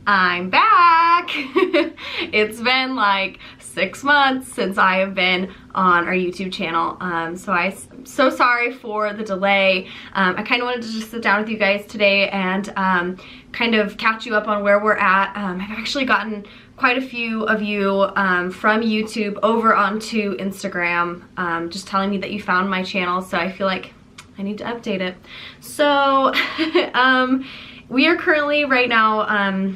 I'm back. It's been like 6 months since I have been on our YouTube channel, so I'm so sorry for the delay. I kind of wanted to just sit down with you guys today and kind of catch you up on where we're at. I've actually gotten quite a few of you from YouTube over onto Instagram, just telling me that you found my channel, so I feel like I need to update it. So we are currently right now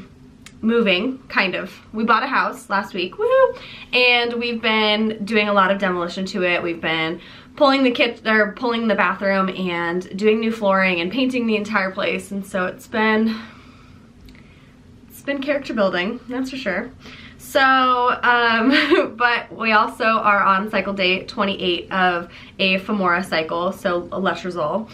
moving, kind of. We bought a house last week, woohoo! And we've been doing a lot of demolition to it. We've been pulling the pulling the bathroom and doing new flooring and painting the entire place, and so it's been character building, that's for sure. So, but we also are on cycle day 28 of a femora cycle, so a letrozole.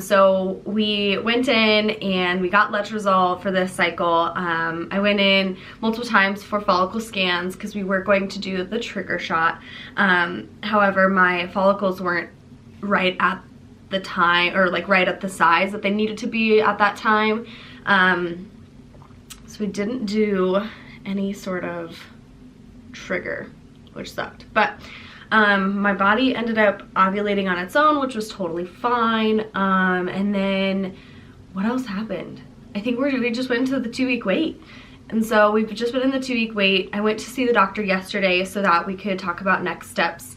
So we went in and we got letrozole for this cycle. I went in multiple times for follicle scans because we were going to do the trigger shot. However, my follicles weren't right at the time, or like right at the size that they needed to be at that time. So we didn't do any sort of trigger, which sucked. But my body ended up ovulating on its own, which was totally fine. And then what else happened? I think we just went into the 2-week wait. And so we've just been in the 2-week wait. I went to see the doctor yesterday so that we could talk about next steps.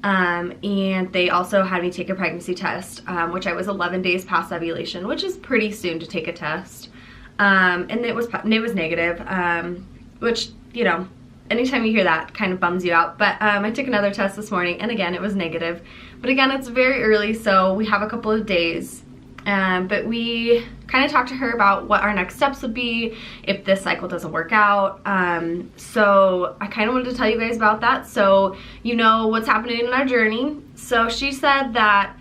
And they also had me take a pregnancy test, which I was 11 days past ovulation, which is pretty soon to take a test. And it was negative, which, you know, anytime you hear that kind of bums you out. But I took another test this morning, and again, it was negative. But again, it's very early, so we have a couple of days. But we kind of talked to her about what our next steps would be if this cycle doesn't work out. So I kind of wanted to tell you guys about that, so you know what's happening in our journey. So she said that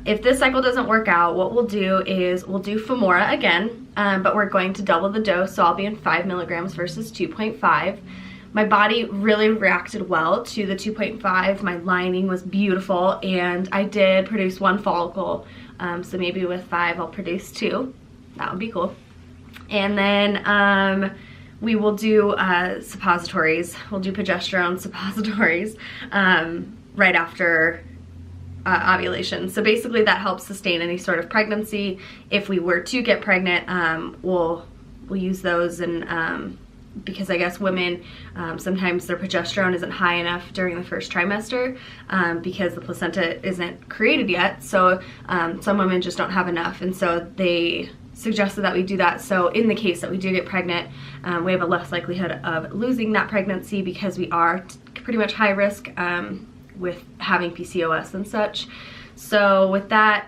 if this cycle doesn't work out, what we'll do is we'll do femora again, but we're going to double the dose, so I'll be in 5 milligrams versus 2.5. My body really reacted well to the 2.5. My lining was beautiful, and I did produce 1 follicle, so maybe with 5 I'll produce 2. That would be cool. And then we will do suppositories. We'll do progesterone suppositories right after ovulation. So basically that helps sustain any sort of pregnancy. If we were to get pregnant, we'll use those, and because I guess women, sometimes their progesterone isn't high enough during the first trimester because the placenta isn't created yet. So some women just don't have enough, and so they suggested that we do that. So in the case that we do get pregnant, we have a less likelihood of losing that pregnancy because we are pretty much high risk with having PCOS and such. So with that,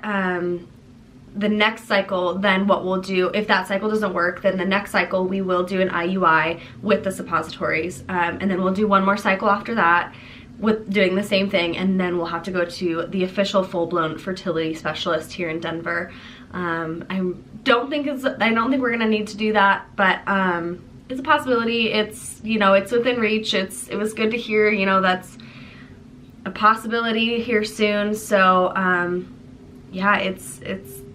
the next cycle, then what we'll do, if that cycle doesn't work, then the next cycle we will do an IUI with the suppositories, and then we'll do 1 more cycle after that with doing the same thing, and then we'll have to go to the official full-blown fertility specialist here in Denver. I don't think we're gonna need to do that, but it's a possibility. It's, you know, it's within reach. It was good to hear, you know, that's a possibility here soon. So yeah, it's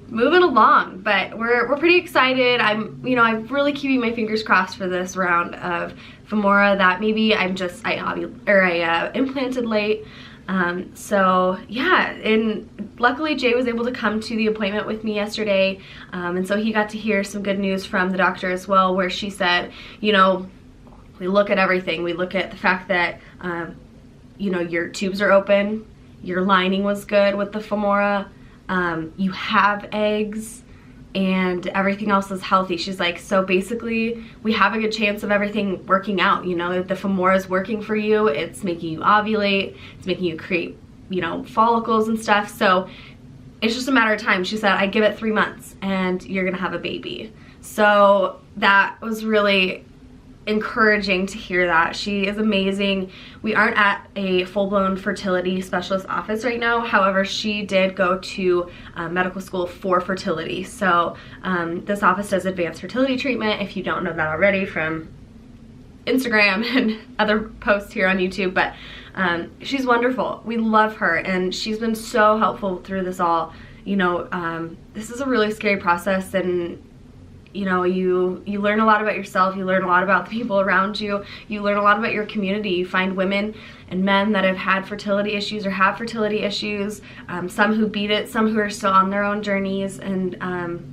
moving along, but we're pretty excited. I'm really keeping my fingers crossed for this round of femora, that maybe I implanted late. So yeah, and luckily Jay was able to come to the appointment with me yesterday, and so he got to hear some good news from the doctor as well, where she said, you know, we look at everything. We look at the fact that you know, your tubes are open, your lining was good with the femora, you have eggs, and everything else is healthy. She's like, so basically we have a good chance of everything working out. You know, if the femora is working for you, it's making you ovulate, it's making you create, you know, follicles and stuff. So it's just a matter of time. She said, I give it 3 months and you're gonna have a baby. So that was really encouraging to hear that. She is amazing. We aren't at a full-blown fertility specialist office right now. However, she did go to medical school for fertility. So this office does advanced fertility treatment, if you don't know that already from Instagram and other posts here on YouTube. But she's wonderful. We love her, and she's been so helpful through this all. You know, this is a really scary process, and you know, you learn a lot about yourself, you learn a lot about the people around you, you learn a lot about your community. You find women and men that have had fertility issues or have fertility issues, some who beat it, some who are still on their own journeys, and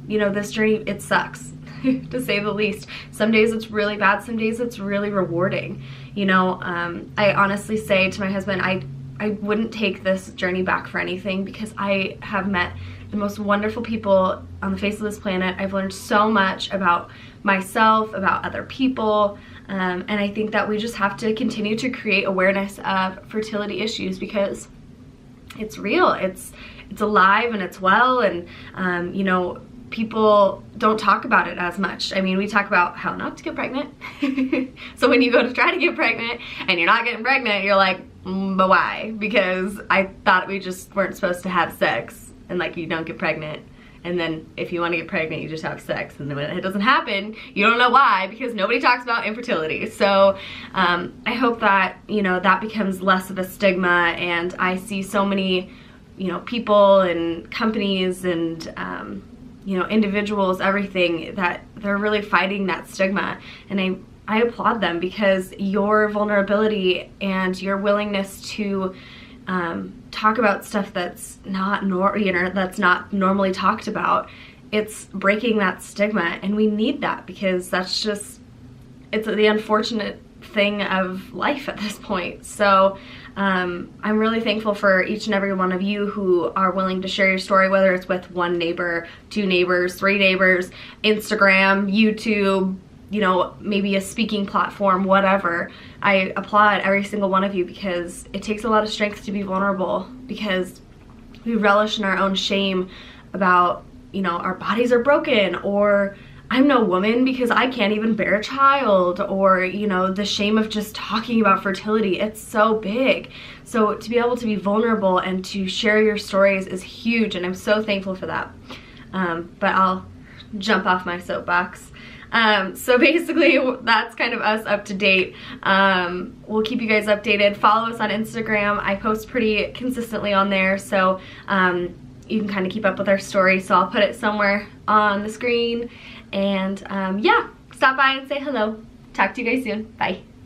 you know, this journey, it sucks to say the least. Some days it's really bad, some days it's really rewarding. You know, I honestly say to my husband, I wouldn't take this journey back for anything, because I have met the most wonderful people on the face of this planet. I've learned so much about myself, about other people, and I think that we just have to continue to create awareness of fertility issues, because it's real, it's alive and it's well, and you know, people don't talk about it as much. I mean, we talk about how not to get pregnant. So when you go to try to get pregnant and you're not getting pregnant, you're like, but why? Because I thought we just weren't supposed to have sex, and like, you don't get pregnant, and then if you want to get pregnant, you just have sex, and then when it doesn't happen, you don't know why, because nobody talks about infertility. So I hope that, you know, that becomes less of a stigma, and I see so many, you know, people and companies and you know, individuals, everything, that they're really fighting that stigma, and I applaud them, because your vulnerability and your willingness to talk about stuff that's not that's not normally talked about, it's breaking that stigma, and we need that, because that's just, it's the unfortunate thing of life at this point. So I'm really thankful for each and every one of you who are willing to share your story, whether it's with one neighbor, 2 neighbors, 3 neighbors, Instagram, YouTube, you know, maybe a speaking platform, whatever. I applaud every single one of you, because it takes a lot of strength to be vulnerable, because we relish in our own shame about, you know, our bodies are broken, or I'm no woman because I can't even bear a child, or, you know, the shame of just talking about fertility. It's so big. So to be able to be vulnerable and to share your stories is huge, and I'm so thankful for that. But I'll jump off my soapbox. So basically that's kind of us up to date. We'll keep you guys updated. Follow us on Instagram. I post pretty consistently on there, so you can kind of keep up with our story. So I'll put it somewhere on the screen, and yeah, stop by and say hello. Talk to you guys soon. Bye.